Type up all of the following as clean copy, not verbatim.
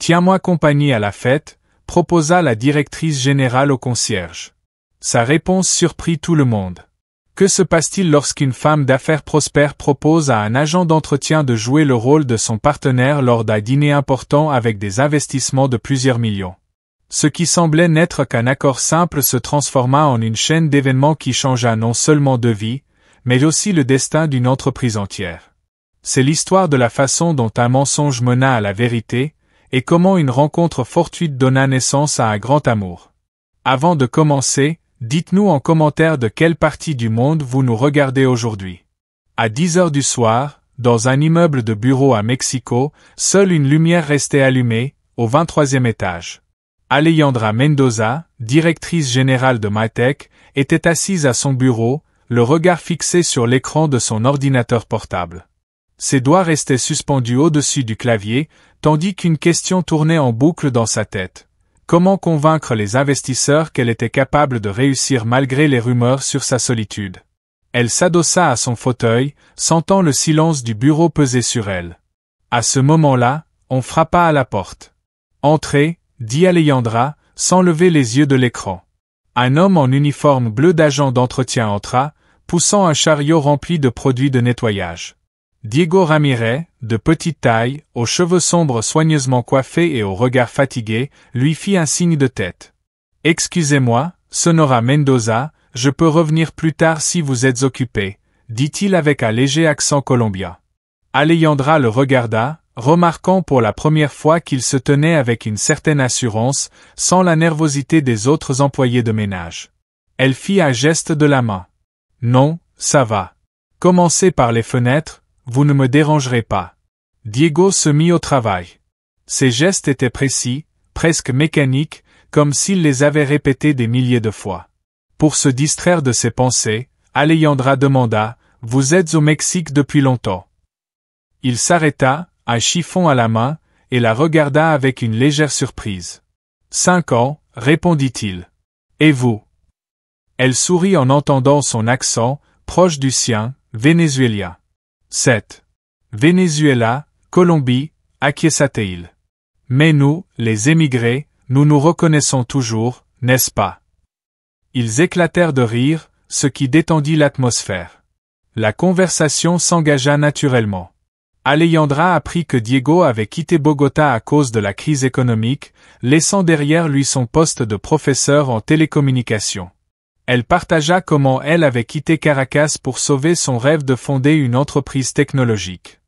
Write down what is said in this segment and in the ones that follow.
Tiens-moi compagnie à la fête, proposa la directrice générale au concierge. Sa réponse surprit tout le monde. Que se passe-t-il lorsqu'une femme d'affaires prospère propose à un agent d'entretien de jouer le rôle de son partenaire lors d'un dîner important avec des investissements de plusieurs millions? Ce qui semblait n'être qu'un accord simple se transforma en une chaîne d'événements qui changea non seulement de vie, mais aussi le destin d'une entreprise entière. C'est l'histoire de la façon dont un mensonge mena à la vérité, et comment une rencontre fortuite donna naissance à un grand amour. Avant de commencer, dites-nous en commentaire de quelle partie du monde vous nous regardez aujourd'hui. À 10 heures du soir, dans un immeuble de bureau à Mexico, seule une lumière restait allumée, au 23e étage. Alejandra Mendoza, directrice générale de Mytech, était assise à son bureau, le regard fixé sur l'écran de son ordinateur portable. Ses doigts restaient suspendus au-dessus du clavier, tandis qu'une question tournait en boucle dans sa tête. Comment convaincre les investisseurs qu'elle était capable de réussir malgré les rumeurs sur sa solitude? Elle s'adossa à son fauteuil, sentant le silence du bureau peser sur elle. À ce moment-là, on frappa à la porte. « Entrez », dit Alejandra, sans lever les yeux de l'écran. Un homme en uniforme bleu d'agent d'entretien entra, poussant un chariot rempli de produits de nettoyage. Diego Ramirez, de petite taille, aux cheveux sombres soigneusement coiffés et au regard fatigué, lui fit un signe de tête. « Excusez-moi, Sonora Mendoza, je peux revenir plus tard si vous êtes occupé, » dit-il avec un léger accent colombien. Alejandra le regarda, remarquant pour la première fois qu'il se tenait avec une certaine assurance, sans la nervosité des autres employés de ménage. Elle fit un geste de la main. « Non, ça va. Commencez par les fenêtres, vous ne me dérangerez pas. » Diego se mit au travail. Ses gestes étaient précis, presque mécaniques, comme s'il les avait répétés des milliers de fois. Pour se distraire de ses pensées, Alejandra demanda « Vous êtes au Mexique depuis longtemps ?» Il s'arrêta, un chiffon à la main, et la regarda avec une légère surprise. « 5 ans, répondit-il. Et vous? » Elle sourit en entendant son accent, proche du sien, vénézuélien. 7. Venezuela, Colombie, acquiesça-t-il. Mais nous, les émigrés, nous nous reconnaissons toujours, n'est-ce pas? Ils éclatèrent de rire, ce qui détendit l'atmosphère. La conversation s'engagea naturellement. Alejandra apprit que Diego avait quitté Bogota à cause de la crise économique, laissant derrière lui son poste de professeur en télécommunications. Elle partagea comment elle avait quitté Caracas pour sauver son rêve de fonder une entreprise technologique.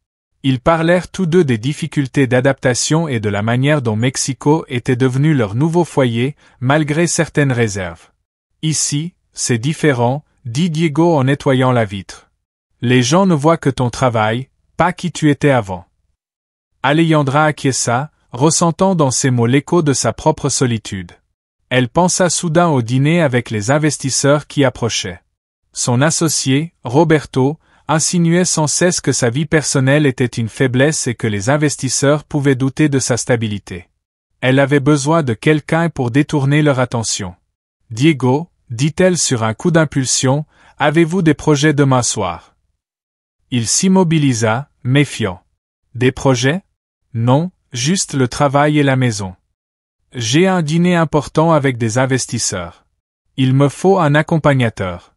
Ils parlèrent tous deux des difficultés d'adaptation et de la manière dont Mexico était devenu leur nouveau foyer, malgré certaines réserves. « Ici, c'est différent, » dit Diego en nettoyant la vitre. « Les gens ne voient que ton travail, pas qui tu étais avant. » Alejandra acquiesça, ressentant dans ses mots l'écho de sa propre solitude. Elle pensa soudain au dîner avec les investisseurs qui approchaient. Son associé, Roberto, insinuait sans cesse que sa vie personnelle était une faiblesse et que les investisseurs pouvaient douter de sa stabilité. Elle avait besoin de quelqu'un pour détourner leur attention. « Diego, » dit-elle sur un coup d'impulsion, « avez-vous des projets demain soir ?» Il s'immobilisa, méfiant. « Des projets? Non, juste le travail et la maison. J'ai un dîner important avec des investisseurs. Il me faut un accompagnateur.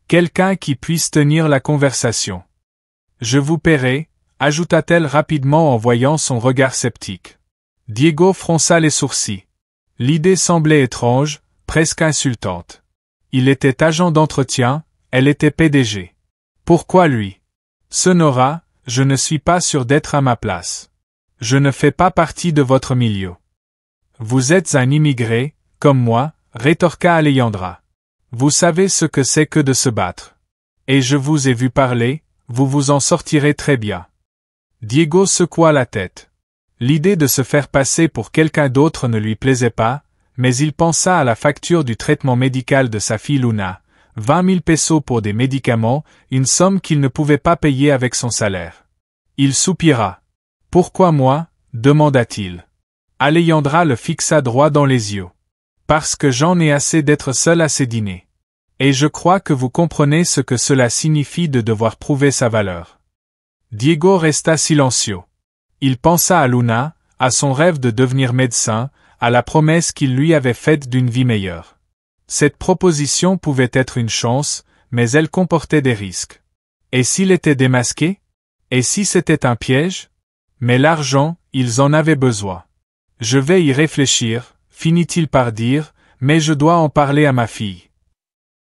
Quelqu'un qui puisse tenir la conversation. Je vous paierai, ajouta-t-elle rapidement en voyant son regard sceptique. Diego fronça les sourcils. L'idée semblait étrange, presque insultante. Il était agent d'entretien, elle était PDG. Pourquoi lui? Sonora, je ne suis pas sûr d'être à ma place. Je ne fais pas partie de votre milieu. Vous êtes un immigré, comme moi, rétorqua Alejandra. Vous savez ce que c'est que de se battre. Et je vous ai vu parler, vous vous en sortirez très bien. Diego secoua la tête. L'idée de se faire passer pour quelqu'un d'autre ne lui plaisait pas, mais il pensa à la facture du traitement médical de sa fille Luna, 20 000 pesos pour des médicaments, une somme qu'il ne pouvait pas payer avec son salaire. Il soupira. « Pourquoi moi ?» demanda-t-il. Alejandra le fixa droit dans les yeux. « Parce que j'en ai assez d'être seul à ces dîners. Et je crois que vous comprenez ce que cela signifie de devoir prouver sa valeur. » Diego resta silencieux. Il pensa à Luna, à son rêve de devenir médecin, à la promesse qu'il lui avait faite d'une vie meilleure. Cette proposition pouvait être une chance, mais elle comportait des risques. Et s'il était démasqué? Et si c'était un piège? Mais l'argent, ils en avaient besoin. Je vais y réfléchir, finit-il par dire, mais je dois en parler à ma fille.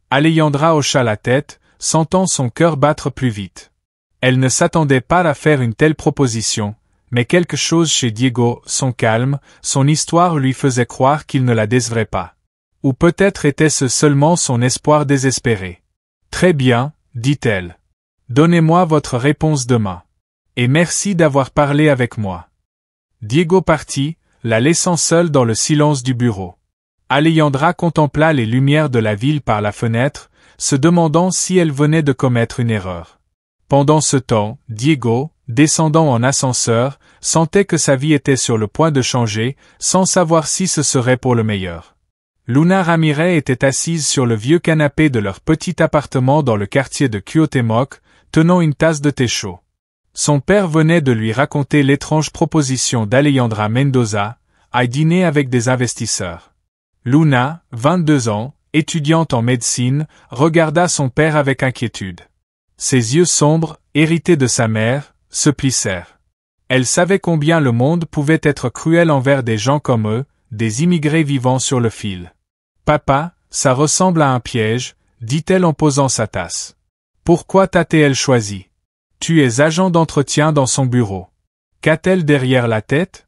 Alejandra hocha la tête, sentant son cœur battre plus vite. Elle ne s'attendait pas à faire une telle proposition, mais quelque chose chez Diego, son calme, son histoire lui faisait croire qu'il ne la décevrait pas. Ou peut-être était-ce seulement son espoir désespéré. Très bien, dit-elle. Donnez-moi votre réponse demain. Et merci d'avoir parlé avec moi. Diego partit, la laissant seule dans le silence du bureau. Alejandra contempla les lumières de la ville par la fenêtre, se demandant si elle venait de commettre une erreur. Pendant ce temps, Diego, descendant en ascenseur, sentait que sa vie était sur le point de changer, sans savoir si ce serait pour le meilleur. Luna Ramirez était assise sur le vieux canapé de leur petit appartement dans le quartier de Cuauhtémoc, tenant une tasse de thé chaud. Son père venait de lui raconter l'étrange proposition d'Alejandra Mendoza, à dîner avec des investisseurs. Luna, 22 ans, étudiante en médecine, regarda son père avec inquiétude. Ses yeux sombres, hérités de sa mère, se plissèrent. Elle savait combien le monde pouvait être cruel envers des gens comme eux, des immigrés vivant sur le fil. « Papa, ça ressemble à un piège, » dit-elle en posant sa tasse. « Pourquoi t'a-t-elle choisi? Tu es agent d'entretien dans son bureau. Qu'a-t-elle derrière la tête? »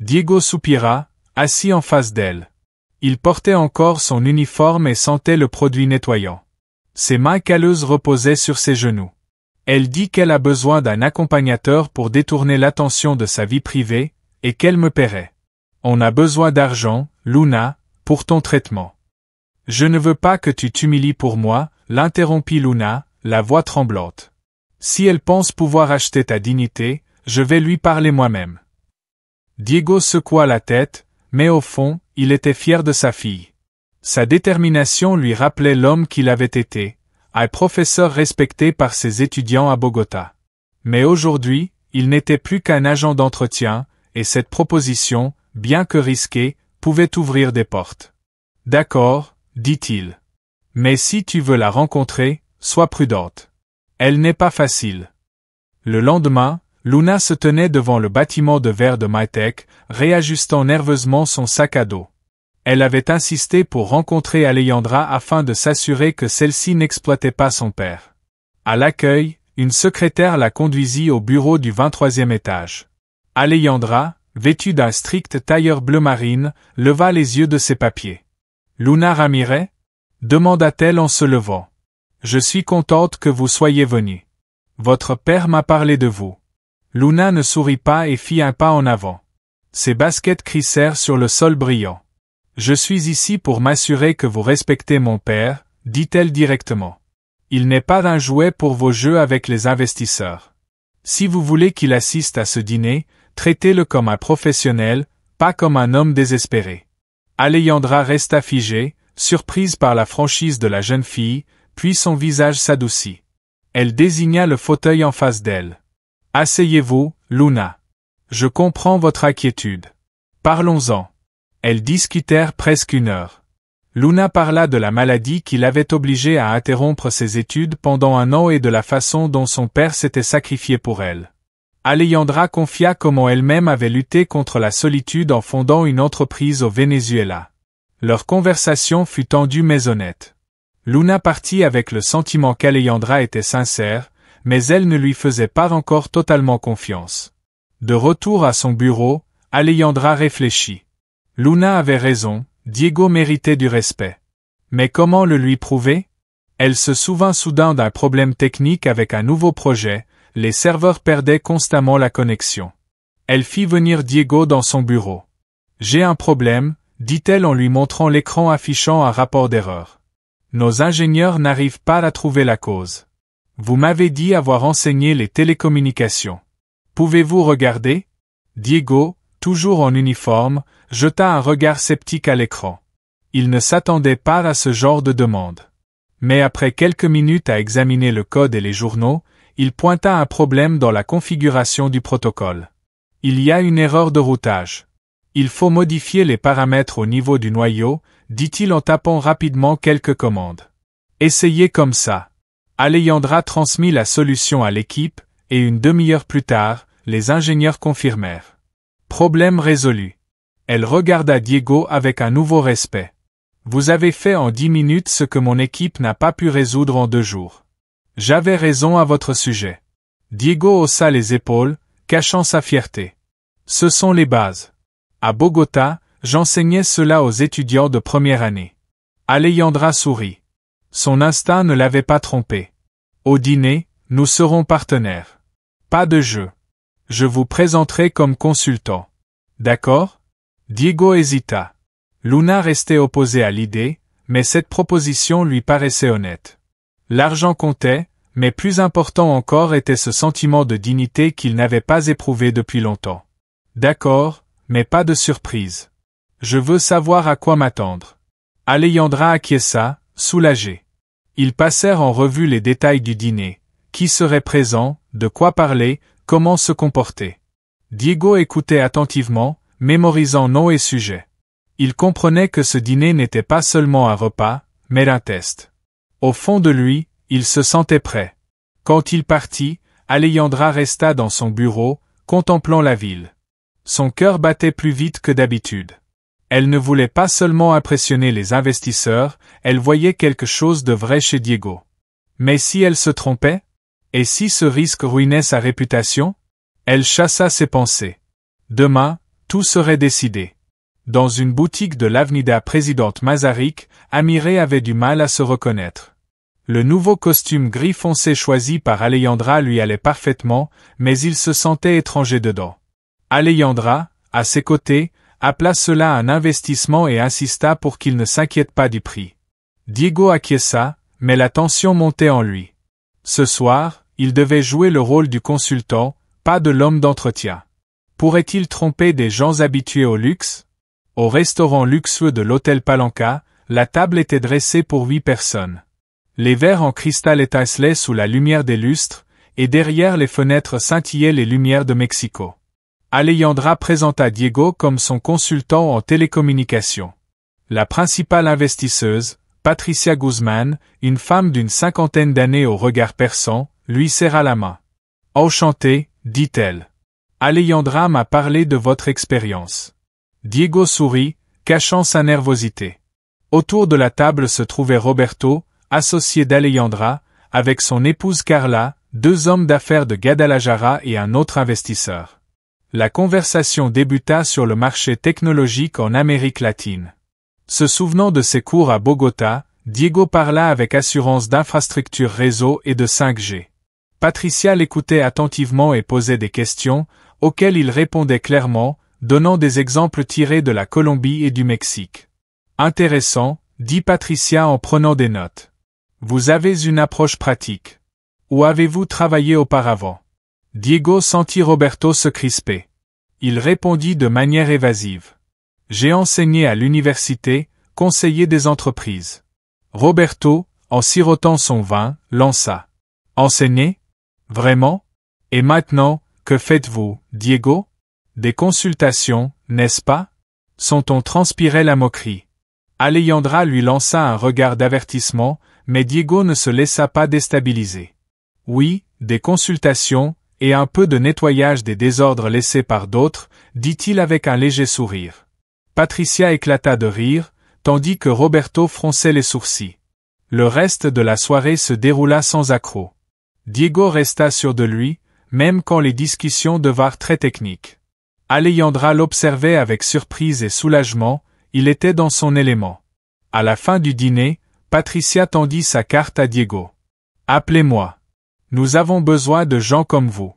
Diego soupira, assis en face d'elle. Il portait encore son uniforme et sentait le produit nettoyant. Ses mains calleuses reposaient sur ses genoux. Elle dit qu'elle a besoin d'un accompagnateur pour détourner l'attention de sa vie privée, et qu'elle me paierait. On a besoin d'argent, Luna, pour ton traitement. Je ne veux pas que tu t'humilies pour moi, l'interrompit Luna, la voix tremblante. Si elle pense pouvoir acheter ta dignité, je vais lui parler moi-même. Diego secoua la tête, mais au fond, il était fier de sa fille. Sa détermination lui rappelait l'homme qu'il avait été, un professeur respecté par ses étudiants à Bogota. Mais aujourd'hui, il n'était plus qu'un agent d'entretien, et cette proposition, bien que risquée, pouvait ouvrir des portes. D'accord, dit-il. Mais si tu veux la rencontrer, sois prudente. Elle n'est pas facile. Le lendemain, Luna se tenait devant le bâtiment de verre de Mytech, réajustant nerveusement son sac à dos. Elle avait insisté pour rencontrer Alejandra afin de s'assurer que celle-ci n'exploitait pas son père. À l'accueil, une secrétaire la conduisit au bureau du 23e étage. Alejandra, vêtue d'un strict tailleur bleu marine, leva les yeux de ses papiers. « Luna Ramirez ?» demanda-t-elle en se levant. « Je suis contente que vous soyez venue. Votre père m'a parlé de vous. » Luna ne sourit pas et fit un pas en avant. Ses baskets crissèrent sur le sol brillant. « Je suis ici pour m'assurer que vous respectez mon père, » dit-elle directement. « Il n'est pas un jouet pour vos jeux avec les investisseurs. Si vous voulez qu'il assiste à ce dîner, traitez-le comme un professionnel, pas comme un homme désespéré. » Alejandra resta figée, surprise par la franchise de la jeune fille, puis son visage s'adoucit. Elle désigna le fauteuil en face d'elle. « Asseyez-vous, Luna. Je comprends votre inquiétude. Parlons-en. » Elles discutèrent presque une heure. Luna parla de la maladie qui l'avait obligée à interrompre ses études pendant 1 an et de la façon dont son père s'était sacrifié pour elle. Alejandra confia comment elle-même avait lutté contre la solitude en fondant une entreprise au Venezuela. Leur conversation fut tendue mais honnête. Luna partit avec le sentiment qu'Alejandra était sincère, mais elle ne lui faisait pas encore totalement confiance. De retour à son bureau, Alejandra réfléchit. Luna avait raison, Diego méritait du respect. Mais comment le lui prouver? Elle se souvint soudain d'un problème technique avec un nouveau projet, les serveurs perdaient constamment la connexion. Elle fit venir Diego dans son bureau. « J'ai un problème », dit-elle en lui montrant l'écran affichant un rapport d'erreur. « Nos ingénieurs n'arrivent pas à trouver la cause. Vous m'avez dit avoir enseigné les télécommunications. Pouvez-vous regarder ?» Diego, toujours en uniforme, jeta un regard sceptique à l'écran. Il ne s'attendait pas à ce genre de demande. Mais après quelques minutes à examiner le code et les journaux, il pointa un problème dans la configuration du protocole. Il y a une erreur de routage. Il faut modifier les paramètres au niveau du noyau, dit-il en tapant rapidement quelques commandes. Essayez comme ça. Alejandra transmit la solution à l'équipe, et une demi-heure plus tard, les ingénieurs confirmèrent. Problème résolu. Elle regarda Diego avec un nouveau respect. Vous avez fait en 10 minutes ce que mon équipe n'a pas pu résoudre en 2 jours. J'avais raison à votre sujet. Diego haussa les épaules, cachant sa fierté. Ce sont les bases. À Bogota, j'enseignais cela aux étudiants de première année. Alejandra sourit. Son instinct ne l'avait pas trompé. Au dîner, nous serons partenaires. Pas de jeu. Je vous présenterai comme consultant. D'accord? Diego hésita. Luna restait opposée à l'idée, mais cette proposition lui paraissait honnête. L'argent comptait, mais plus important encore était ce sentiment de dignité qu'il n'avait pas éprouvé depuis longtemps. D'accord, mais pas de surprise. Je veux savoir à quoi m'attendre. Alejandra acquiesça, soulagée. Ils passèrent en revue les détails du dîner. Qui serait présent, de quoi parler, comment se comporter. Diego écoutait attentivement, mémorisant nom et sujet. Il comprenait que ce dîner n'était pas seulement un repas, mais un test. Au fond de lui, il se sentait prêt. Quand il partit, Alejandra resta dans son bureau, contemplant la ville. Son cœur battait plus vite que d'habitude. Elle ne voulait pas seulement impressionner les investisseurs, elle voyait quelque chose de vrai chez Diego. Mais si elle se trompait? Et si ce risque ruinait sa réputation? Elle chassa ses pensées. Demain, tout serait décidé. Dans une boutique de l'Avenida Présidente Masaryk, Amiré avait du mal à se reconnaître. Le nouveau costume gris foncé choisi par Alejandra lui allait parfaitement, mais il se sentait étranger dedans. Alejandra, à ses côtés, appela cela un investissement et insista pour qu'il ne s'inquiète pas du prix. Diego acquiesça, mais la tension montait en lui. Ce soir, il devait jouer le rôle du consultant, pas de l'homme d'entretien. Pourrait-il tromper des gens habitués au luxe? Au restaurant luxueux de l'hôtel Palanca, la table était dressée pour 8 personnes. Les verres en cristal étincelaient sous la lumière des lustres, et derrière les fenêtres scintillaient les lumières de Mexico. Alejandra présenta Diego comme son consultant en télécommunications. La principale investisseuse, Patricia Guzman, une femme d'une 50aine d'années au regard perçant, lui serra la main. « Enchantée, dit-elle. Alejandra m'a parlé de votre expérience. » Diego sourit, cachant sa nervosité. Autour de la table se trouvait Roberto, associé d'Alejandra, avec son épouse Carla, 2 hommes d'affaires de Guadalajara et un autre investisseur. La conversation débuta sur le marché technologique en Amérique latine. Se souvenant de ses cours à Bogota, Diego parla avec assurance d'infrastructures réseau et de 5G. Patricia l'écoutait attentivement et posait des questions, auxquelles il répondait clairement, donnant des exemples tirés de la Colombie et du Mexique. Intéressant, dit Patricia en prenant des notes. Vous avez une approche pratique. Où avez-vous travaillé auparavant? Diego sentit Roberto se crisper. Il répondit de manière évasive. J'ai enseigné à l'université, conseiller des entreprises. Roberto, en sirotant son vin, lança. Enseigner? Vraiment? Et maintenant, que faites-vous, Diego? Des consultations, n'est-ce pas? Son ton transpirait la moquerie. Alejandra lui lança un regard d'avertissement, mais Diego ne se laissa pas déstabiliser. Oui, des consultations, et un peu de nettoyage des désordres laissés par d'autres, dit-il avec un léger sourire. Patricia éclata de rire, tandis que Roberto fronçait les sourcils. Le reste de la soirée se déroula sans accroc. Diego resta sûr de lui, même quand les discussions devinrent très techniques. Alejandra l'observait avec surprise et soulagement, il était dans son élément. À la fin du dîner, Patricia tendit sa carte à Diego. « Appelez-moi. Nous avons besoin de gens comme vous. »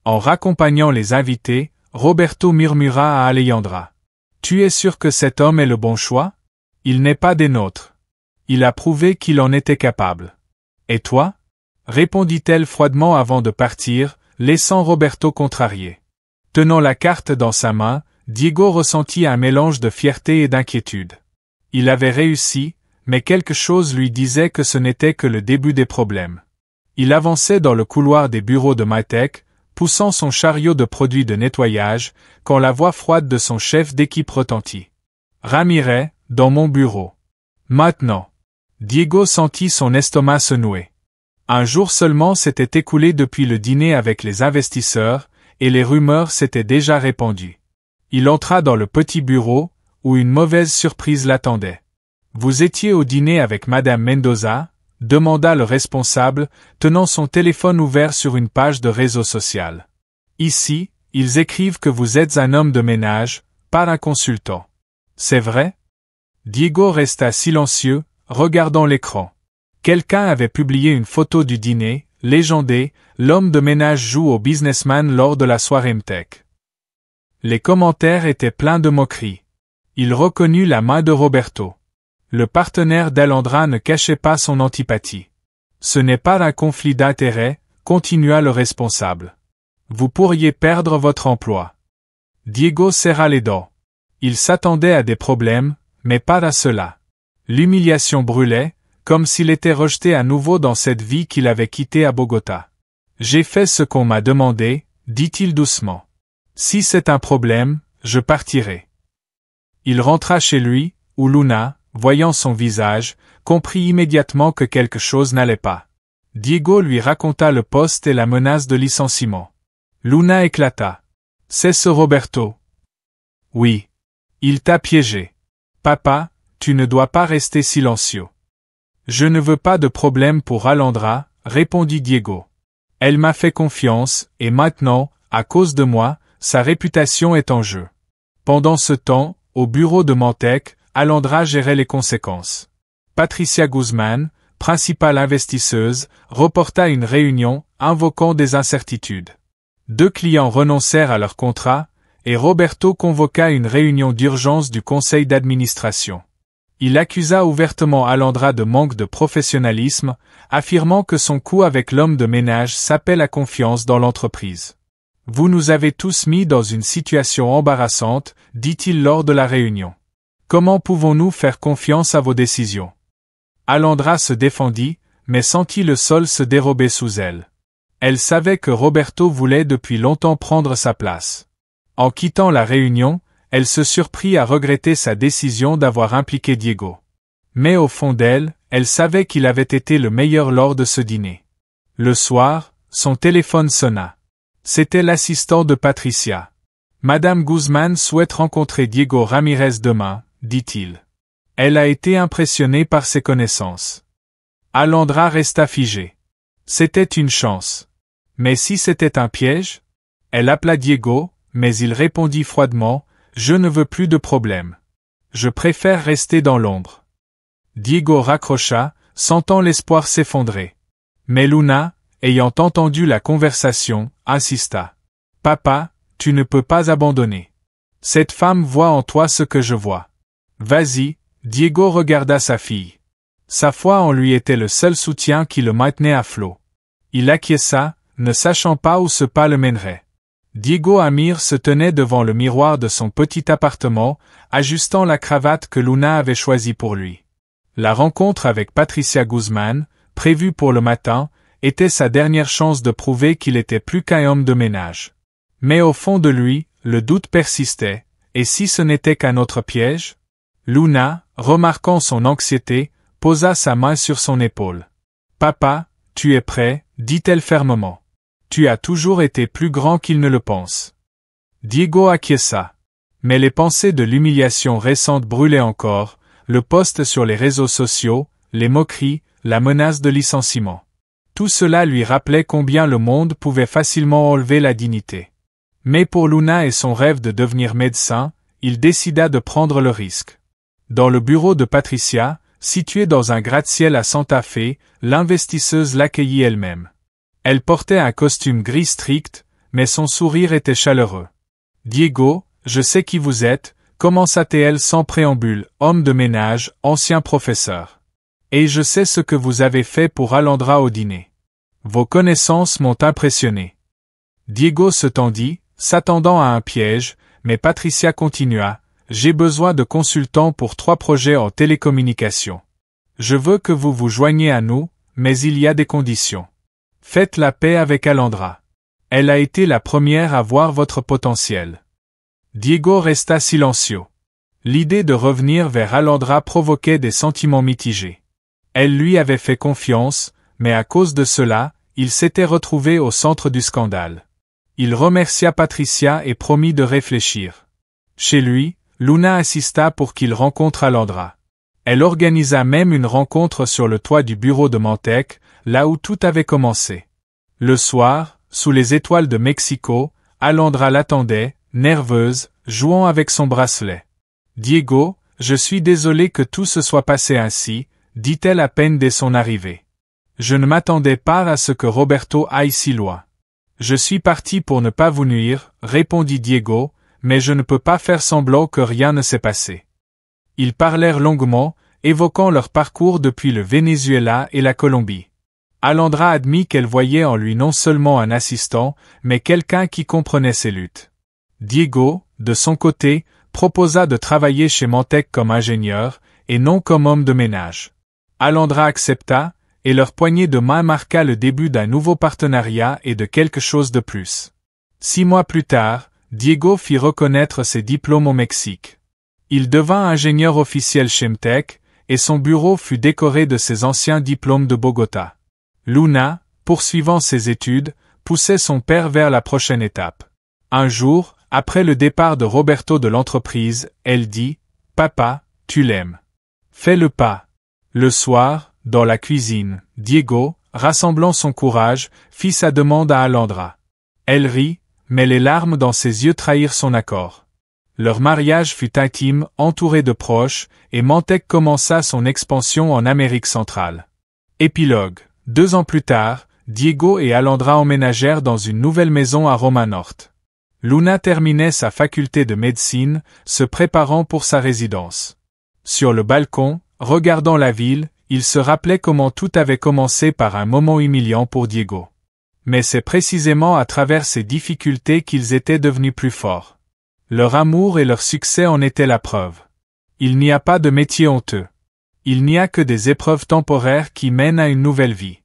En raccompagnant les invités, Roberto murmura à Alejandra. « Tu es sûr que cet homme est le bon choix? Il n'est pas des nôtres. Il a prouvé qu'il en était capable. » « Et toi? » répondit-elle froidement avant de partir, laissant Roberto contrarié. Tenant la carte dans sa main, Diego ressentit un mélange de fierté et d'inquiétude. Il avait réussi, mais quelque chose lui disait que ce n'était que le début des problèmes. Il avançait dans le couloir des bureaux de Mytech, poussant son chariot de produits de nettoyage, quand la voix froide de son chef d'équipe retentit. « Ramirez, dans mon bureau. Maintenant. » Diego sentit son estomac se nouer. Un jour seulement s'était écoulé depuis le dîner avec les investisseurs, et les rumeurs s'étaient déjà répandues. Il entra dans le petit bureau, où une mauvaise surprise l'attendait. « Vous étiez au dîner avec Madame Mendoza ?» demanda le responsable, tenant son téléphone ouvert sur une page de réseau social. « Ici, ils écrivent que vous êtes un homme de ménage, pas un consultant. C'est vrai ?» Diego resta silencieux, regardant l'écran. Quelqu'un avait publié une photo du dîner, légendé, l'homme de ménage joue au businessman lors de la soirée MTech. Les commentaires étaient pleins de moqueries. Il reconnut la main de Roberto. Le partenaire d'Alandra ne cachait pas son antipathie. Ce n'est pas un conflit d'intérêts, continua le responsable. Vous pourriez perdre votre emploi. Diego serra les dents. Il s'attendait à des problèmes, mais pas à cela. L'humiliation brûlait, comme s'il était rejeté à nouveau dans cette vie qu'il avait quittée à Bogota. J'ai fait ce qu'on m'a demandé, dit-il doucement. Si c'est un problème, je partirai. Il rentra chez lui, où Luna, voyant son visage, comprit immédiatement que quelque chose n'allait pas. Diego lui raconta le poste et la menace de licenciement. Luna éclata. « C'est ce Roberto. »« Oui. Il t'a piégé. Papa, tu ne dois pas rester silencieux. »« Je ne veux pas de problème pour Alandra, » répondit Diego. « Elle m'a fait confiance, et maintenant, à cause de moi, sa réputation est en jeu. » Pendant ce temps, au bureau de Mantec, Alandra gérait les conséquences. Patricia Guzman, principale investisseuse, reporta une réunion, invoquant des incertitudes. 2 clients renoncèrent à leur contrat, et Roberto convoqua une réunion d'urgence du conseil d'administration. Il accusa ouvertement Alandra de manque de professionnalisme, affirmant que son coup avec l'homme de ménage sapait la confiance dans l'entreprise. « Vous nous avez tous mis dans une situation embarrassante, dit-il lors de la réunion. Comment pouvons-nous faire confiance à vos décisions ?» Alandra se défendit, mais sentit le sol se dérober sous elle. Elle savait que Roberto voulait depuis longtemps prendre sa place. En quittant la réunion, elle se surprit à regretter sa décision d'avoir impliqué Diego. Mais au fond d'elle, elle savait qu'il avait été le meilleur lors de ce dîner. Le soir, son téléphone sonna. C'était l'assistant de Patricia. « Madame Guzman souhaite rencontrer Diego Ramirez demain, » dit-il. Elle a été impressionnée par ses connaissances. Alandra resta figée. C'était une chance. Mais si c'était un piège? Elle appela Diego, mais il répondit froidement, « Je ne veux plus de problème. Je préfère rester dans l'ombre. » Diego raccrocha, sentant l'espoir s'effondrer. Mais Luna, ayant entendu la conversation, insista. « Papa, tu ne peux pas abandonner. Cette femme voit en toi ce que je vois. Vas-y. » Diego regarda sa fille. Sa foi en lui était le seul soutien qui le maintenait à flot. Il acquiesça, ne sachant pas où ce pas le mènerait. Diego Amir se tenait devant le miroir de son petit appartement, ajustant la cravate que Luna avait choisie pour lui. La rencontre avec Patricia Guzman, prévue pour le matin, était sa dernière chance de prouver qu'il était plus qu'un homme de ménage. Mais au fond de lui, le doute persistait, et si ce n'était qu'un autre piège? Luna, remarquant son anxiété, posa sa main sur son épaule. « Papa, tu es prêt ?» dit-elle fermement. « Tu as toujours été plus grand qu'il ne le pense. » Diego acquiesça. Mais les pensées de l'humiliation récente brûlaient encore, le post sur les réseaux sociaux, les moqueries, la menace de licenciement. Tout cela lui rappelait combien le monde pouvait facilement enlever la dignité. Mais pour Luna et son rêve de devenir médecin, il décida de prendre le risque. Dans le bureau de Patricia, situé dans un gratte-ciel à Santa Fe, l'investisseuse l'accueillit elle-même. Elle portait un costume gris strict, mais son sourire était chaleureux. « Diego, je sais qui vous êtes », commença-t-elle sans préambule, homme de ménage, ancien professeur. « Et je sais ce que vous avez fait pour Alandra au dîner. Vos connaissances m'ont impressionné. » Diego se tendit, s'attendant à un piège, mais Patricia continua. J'ai besoin de consultants pour 3 projets en télécommunications. Je veux que vous vous joigniez à nous, mais il y a des conditions. Faites la paix avec Alandra. Elle a été la première à voir votre potentiel. Diego resta silencieux. L'idée de revenir vers Alondra provoquait des sentiments mitigés. Elle lui avait fait confiance, mais à cause de cela, il s'était retrouvé au centre du scandale. Il remercia Patricia et promit de réfléchir. Chez lui, Luna assista pour qu'il rencontre Alondra. Elle organisa même une rencontre sur le toit du bureau de Mantec, là où tout avait commencé. Le soir, sous les étoiles de Mexico, Alondra l'attendait, nerveuse, jouant avec son bracelet. « Diego, je suis désolée que tout se soit passé ainsi », dit-elle à peine dès son arrivée. « Je ne m'attendais pas à ce que Roberto aille si loin. »« Je suis parti pour ne pas vous nuire », répondit Diego, « mais je ne peux pas faire semblant que rien ne s'est passé. » Ils parlèrent longuement, évoquant leur parcours depuis le Venezuela et la Colombie. Alondra admit qu'elle voyait en lui non seulement un assistant, mais quelqu'un qui comprenait ses luttes. Diego, de son côté, proposa de travailler chez Mantec comme ingénieur, et non comme homme de ménage. Alondra accepta, et leur poignée de main marqua le début d'un nouveau partenariat et de quelque chose de plus. 6 mois plus tard, Diego fit reconnaître ses diplômes au Mexique. Il devint ingénieur officiel chez Mtec, et son bureau fut décoré de ses anciens diplômes de Bogota. Luna, poursuivant ses études, poussait son père vers la prochaine étape. Un jour, après le départ de Roberto de l'entreprise, elle dit « Papa, tu l'aimes. Fais le pas. » Le soir, dans la cuisine, Diego, rassemblant son courage, fit sa demande à Alondra. Elle rit, mais les larmes dans ses yeux trahirent son accord. Leur mariage fut intime, entouré de proches, et Mantec commença son expansion en Amérique centrale. Épilogue. 2 ans plus tard, Diego et Alondra emménagèrent dans une nouvelle maison à Roma Norte. Luna terminait sa faculté de médecine, se préparant pour sa résidence. Sur le balcon, regardant la ville, il se rappelait comment tout avait commencé par un moment humiliant pour Diego. Mais c'est précisément à travers ces difficultés qu'ils étaient devenus plus forts. Leur amour et leur succès en étaient la preuve. Il n'y a pas de métier honteux. Il n'y a que des épreuves temporaires qui mènent à une nouvelle vie.